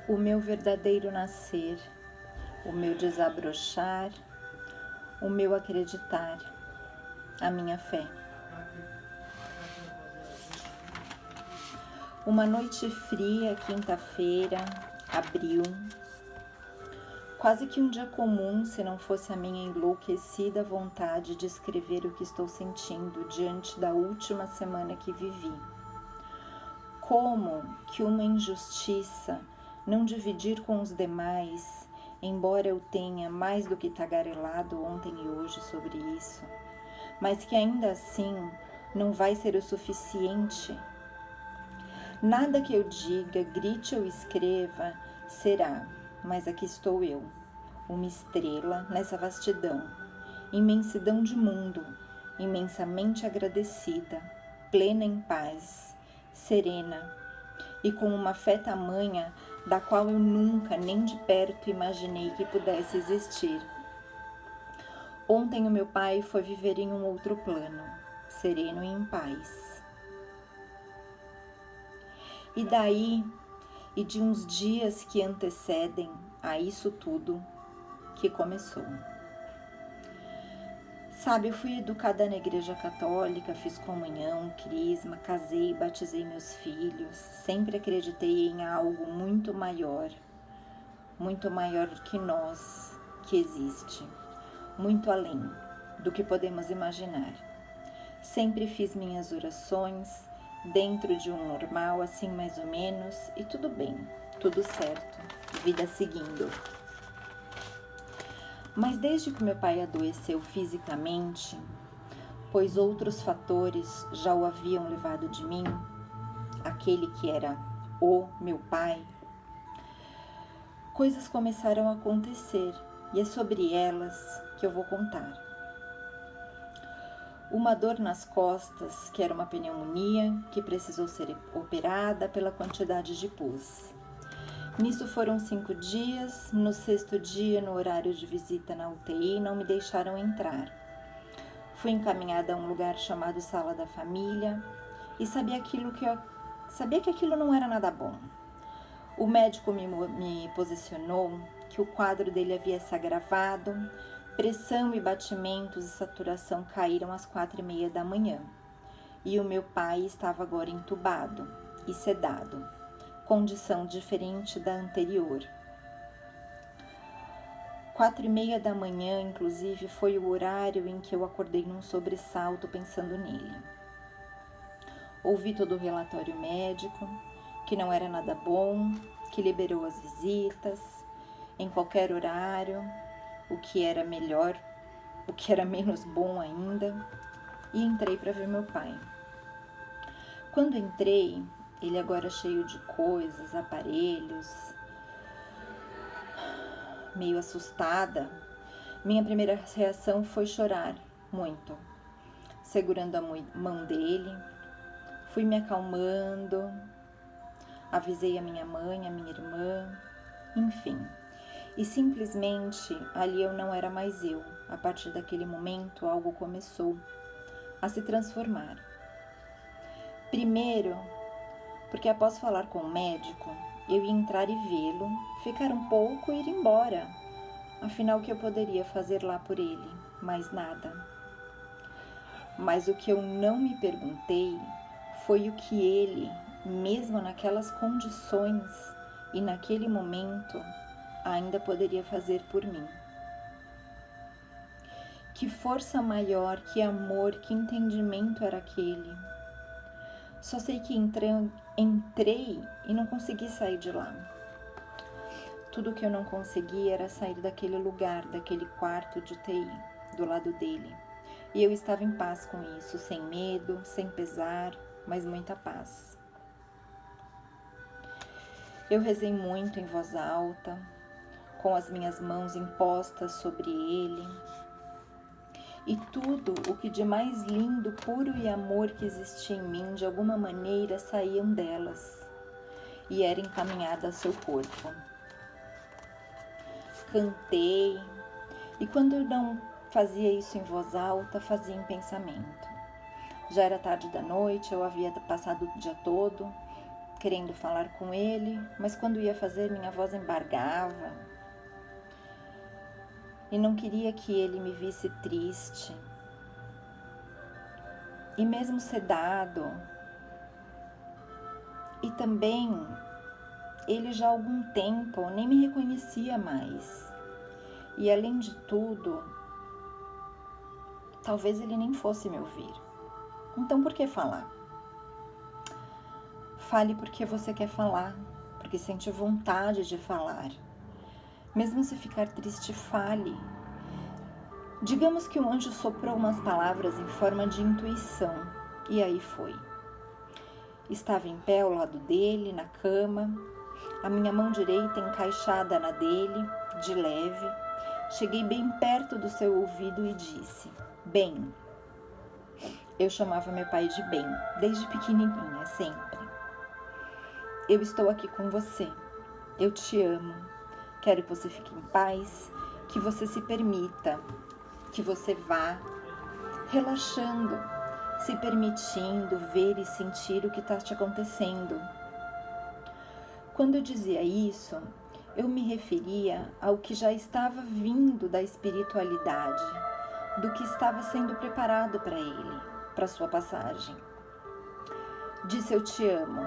o meu verdadeiro nascer, o meu desabrochar, o meu acreditar, a minha fé. Uma noite fria, quinta-feira, abril, quase que um dia comum, se não fosse a minha enlouquecida vontade de escrever o que estou sentindo diante da última semana que vivi. Como que uma injustiça não dividir com os demais, embora eu tenha mais do que tagarelado ontem e hoje sobre isso, mas que ainda assim não vai ser o suficiente. Nada que eu diga, grite ou escreva será, mas aqui estou eu, uma estrela nessa vastidão, imensidão de mundo, imensamente agradecida, plena em paz, serena e com uma fé tamanha da qual eu nunca nem de perto imaginei que pudesse existir. Ontem o meu pai foi viver em um outro plano, sereno e em paz. E daí, e de uns dias que antecedem a isso tudo que começou. Sabe, eu fui educada na igreja católica, fiz comunhão, crisma, casei, batizei meus filhos, sempre acreditei em algo muito maior que nós, que existe, muito além do que podemos imaginar. Sempre fiz minhas orações dentro de um normal, assim mais ou menos, e tudo bem, tudo certo, vida seguindo. Mas desde que meu pai adoeceu fisicamente, pois outros fatores já o haviam levado de mim, aquele que era o meu pai, coisas começaram a acontecer e é sobre elas que eu vou contar. Uma dor nas costas, que era uma pneumonia, que precisou ser operada pela quantidade de pus. Nisso foram 5 dias, no 6º dia, no horário de visita na UTI, não me deixaram entrar. Fui encaminhada a um lugar chamado Sala da Família e sabia que aquilo não era nada bom. O médico me posicionou que o quadro dele havia se agravado, pressão e batimentos e saturação caíram às 4h30 da manhã. E o meu pai estava agora entubado e sedado, condição diferente da anterior. 4h30 da manhã, inclusive, foi o horário em que eu acordei num sobressalto pensando nele. Ouvi todo o relatório médico, que não era nada bom, que liberou as visitas em qualquer horário, o que era melhor, o que era menos bom ainda, e entrei para ver meu pai. Quando entrei, ele agora cheio de coisas, aparelhos, meio assustada, minha primeira reação foi chorar muito. Segurando a mão dele, fui me acalmando, avisei a minha mãe, a minha irmã, enfim. E simplesmente ali eu não era mais eu. A partir daquele momento algo começou a se transformar. Primeiro, porque após falar com o médico, eu ia entrar e vê-lo, ficar um pouco e ir embora. Afinal, o que eu poderia fazer lá por ele? Mais nada. Mas o que eu não me perguntei foi o que ele, mesmo naquelas condições e naquele momento, ainda poderia fazer por mim. Que força maior, que amor, que entendimento era aquele? Só sei que entrei e não consegui sair de lá. Tudo que eu não consegui era sair daquele lugar, daquele quarto de UTI, do lado dele. E eu estava em paz com isso, sem medo, sem pesar, mas muita paz. Eu rezei muito em voz alta, com as minhas mãos impostas sobre ele. E tudo o que de mais lindo, puro e amor que existia em mim, de alguma maneira saíam delas e era encaminhada ao seu corpo. Cantei, e quando eu não fazia isso em voz alta, fazia em pensamento. Já era tarde da noite, eu havia passado o dia todo querendo falar com ele, mas quando ia fazer, minha voz embargava. E não queria que ele me visse triste. E mesmo sedado, e também ele já há algum tempo nem me reconhecia mais. E além de tudo, talvez ele nem fosse me ouvir. Então por que falar? Fale porque você quer falar, porque sente vontade de falar. Mesmo se ficar triste, fale. Digamos que o anjo soprou umas palavras em forma de intuição, e aí foi. Estava em pé ao lado dele, na cama, a minha mão direita encaixada na dele, de leve. Cheguei bem perto do seu ouvido e disse: "Ben." Eu chamava meu pai de Ben, desde pequenininha, sempre. "Eu estou aqui com você. Eu te amo. Quero que você fique em paz, que você se permita, que você vá relaxando, se permitindo ver e sentir o que está te acontecendo." Quando eu dizia isso, eu me referia ao que já estava vindo da espiritualidade, do que estava sendo preparado para ele, para sua passagem. Disse: "Eu te amo.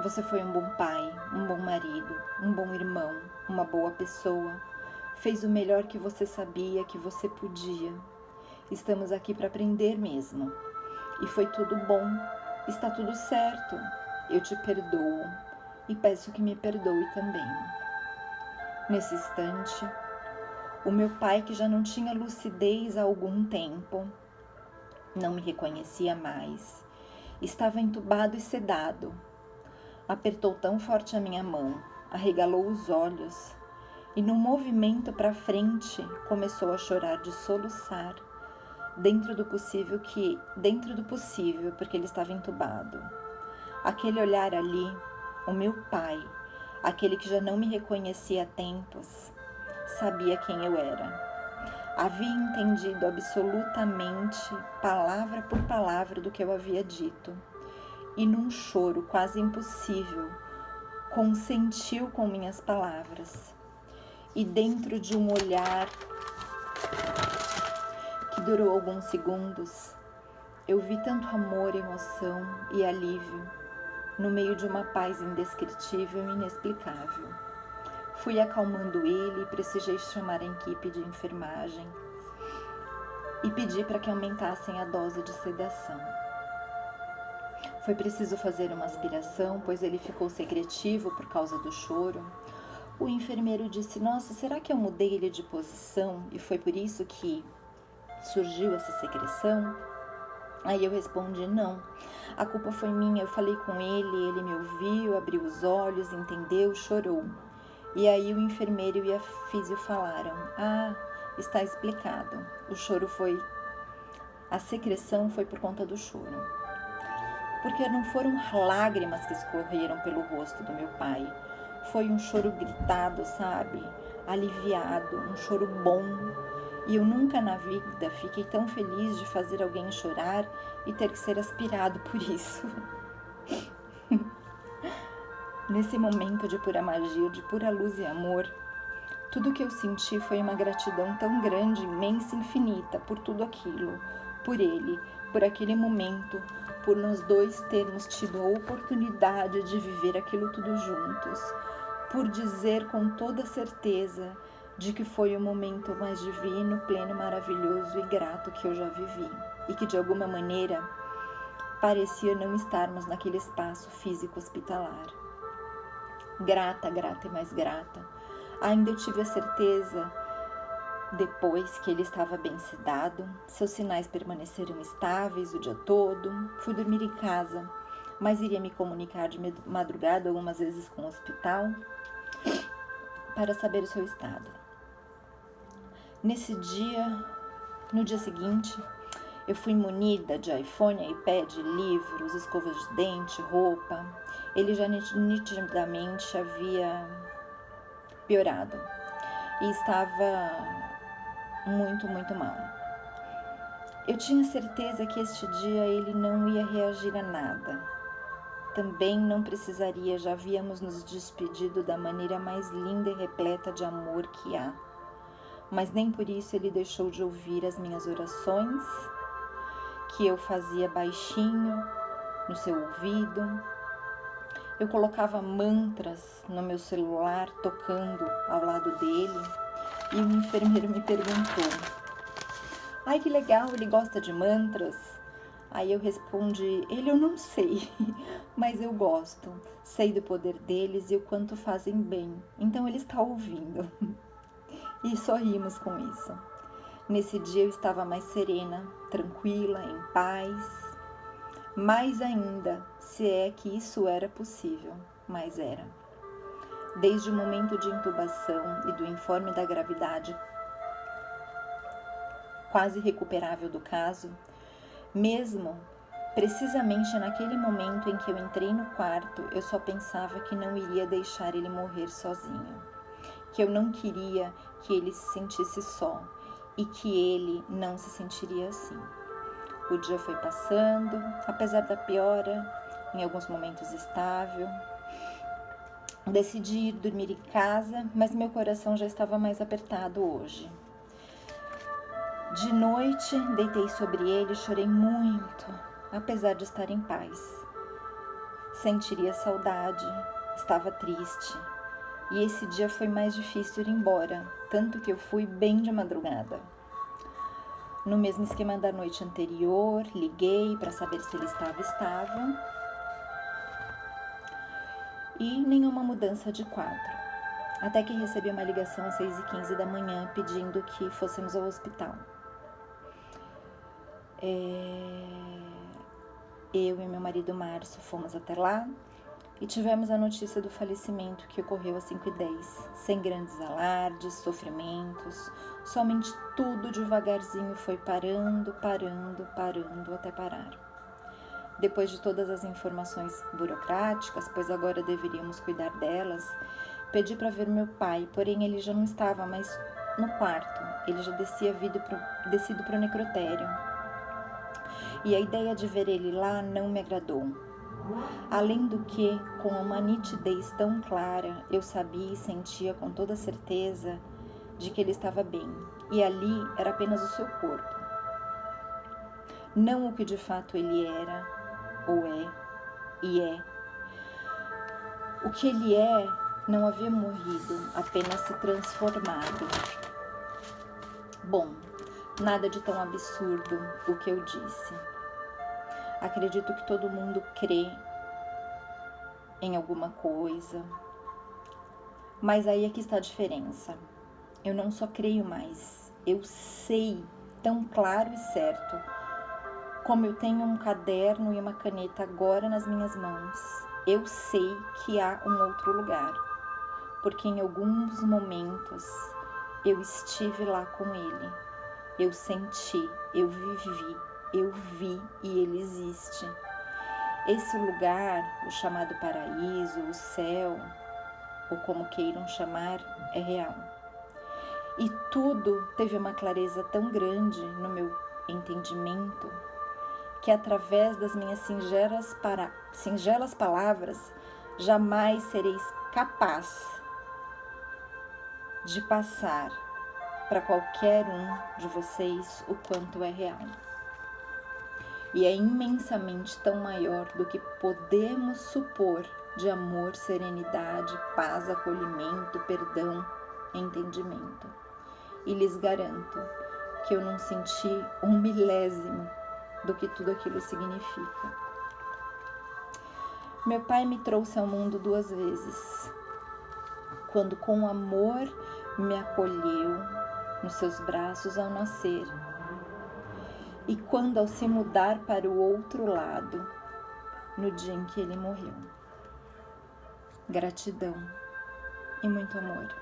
Você foi um bom pai, um bom marido, um bom irmão, uma boa pessoa. Fez o melhor que você sabia, que você podia. Estamos aqui para aprender mesmo. E foi tudo bom. Está tudo certo. Eu te perdoo e peço que me perdoe também." Nesse instante, o meu pai, que já não tinha lucidez há algum tempo, não me reconhecia mais, estava entubado e sedado. Apertou tão forte a minha mão, arregalou os olhos e, num movimento para frente, começou a chorar de soluçar, dentro do possível, porque ele estava entubado. Aquele olhar ali, o meu pai, aquele que já não me reconhecia há tempos, sabia quem eu era. Havia entendido absolutamente, palavra por palavra, do que eu havia dito. E num choro quase impossível, consentiu com minhas palavras. E dentro de um olhar que durou alguns segundos, eu vi tanto amor, emoção e alívio, no meio de uma paz indescritível e inexplicável. Fui acalmando ele e precisei chamar a equipe de enfermagem e pedi para que aumentassem a dose de sedação. Foi preciso fazer uma aspiração, pois ele ficou secretivo por causa do choro. O enfermeiro disse: "Nossa, será que eu mudei ele de posição e foi por isso que surgiu essa secreção?" Aí eu respondi: "Não, a culpa foi minha. Eu falei com ele me ouviu, abriu os olhos, entendeu, chorou." E aí o enfermeiro e a físio falaram: "Ah, está explicado. A secreção foi por conta do choro." Porque não foram lágrimas que escorreram pelo rosto do meu pai. Foi um choro gritado, sabe? Aliviado, um choro bom. E eu nunca na vida fiquei tão feliz de fazer alguém chorar e ter que ser aspirado por isso. Nesse momento de pura magia, de pura luz e amor, tudo que eu senti foi uma gratidão tão grande, imensa, infinita, por tudo aquilo, por ele, por aquele momento, por nós dois termos tido a oportunidade de viver aquilo tudo juntos, por dizer com toda certeza de que foi o momento mais divino, pleno, maravilhoso e grato que eu já vivi, e que de alguma maneira parecia não estarmos naquele espaço físico hospitalar. Grata, grata e mais grata. Ainda eu tive a certeza, depois, que ele estava bem sedado, seus sinais permaneceram estáveis o dia todo. Fui dormir em casa, mas iria me comunicar de madrugada algumas vezes com o hospital para saber o seu estado. No dia seguinte, eu fui munida de iPhone, iPad, livros, escovas de dente, roupa. Ele já nitidamente havia piorado e estava muito, muito mal. Eu tinha certeza que este dia ele não ia reagir a nada. também não precisaria, já havíamos nos despedido da maneira mais linda e repleta de amor que há. Mas nem por isso ele deixou de ouvir as minhas orações, que eu fazia baixinho no seu ouvido. Eu colocava mantras no meu celular, tocando ao lado dele, e o enfermeiro me perguntou: "Ai, que legal, ele gosta de mantras?" Aí eu respondi: "Eu não sei, mas eu gosto. Sei do poder deles e o quanto fazem bem. Então ele está ouvindo." E sorrimos com isso. Nesse dia eu estava mais serena, tranquila, em paz. Mais ainda, se é que isso era possível, mas era. Desde o momento de intubação e do informe da gravidade quase recuperável do caso, mesmo precisamente naquele momento em que eu entrei no quarto, eu só pensava que não iria deixar ele morrer sozinho, que eu não queria que ele se sentisse só e que ele não se sentiria assim. O dia foi passando, apesar da piora, em alguns momentos estável. Decidi ir dormir em casa, mas meu coração já estava mais apertado hoje. De noite, deitei sobre ele e chorei muito, apesar de estar em paz. Sentiria saudade, estava triste. E esse dia foi mais difícil ir embora, tanto que eu fui bem de madrugada. No mesmo esquema da noite anterior, liguei para saber se ele estava estável. E nenhuma mudança de quadro. Até que recebi uma ligação às 6h15 da manhã pedindo que fôssemos ao hospital. Eu e meu marido Márcio fomos até lá e tivemos a notícia do falecimento que ocorreu às 5h10, sem grandes alardes, sofrimentos, somente tudo devagarzinho foi parando até parar. Depois de todas as informações burocráticas, pois agora deveríamos cuidar delas, pedi para ver meu pai, porém ele já não estava mais no quarto, ele já descido para o necrotério. E a ideia de ver ele lá não me agradou. Além do que, com uma nitidez tão clara, eu sabia e sentia com toda certeza de que ele estava bem, e ali era apenas o seu corpo. Não o que de fato ele era, ou é, e é. O que ele é não havia morrido, apenas se transformado. Bom, nada de tão absurdo o que eu disse. Acredito que todo mundo crê em alguma coisa, mas aí é que está a diferença. Eu não só creio mais, eu sei tão claro e certo, como eu tenho um caderno e uma caneta agora nas minhas mãos, eu sei que há um outro lugar, porque em alguns momentos eu estive lá com ele, eu senti, eu vivi, eu vi e ele existe. Esse lugar, o chamado paraíso, o céu, ou como queiram chamar, é real. E tudo teve uma clareza tão grande no meu entendimento que através das minhas singelas palavras jamais sereis capaz de passar para qualquer um de vocês o quanto é real. E é imensamente tão maior do que podemos supor de amor, serenidade, paz, acolhimento, perdão, entendimento. E lhes garanto que eu não senti 1/1000 do que tudo aquilo significa. Meu pai me trouxe ao mundo 2 vezes, quando com amor me acolheu nos seus braços ao nascer, e quando ao se mudar para o outro lado, no dia em que ele morreu. Gratidão e muito amor.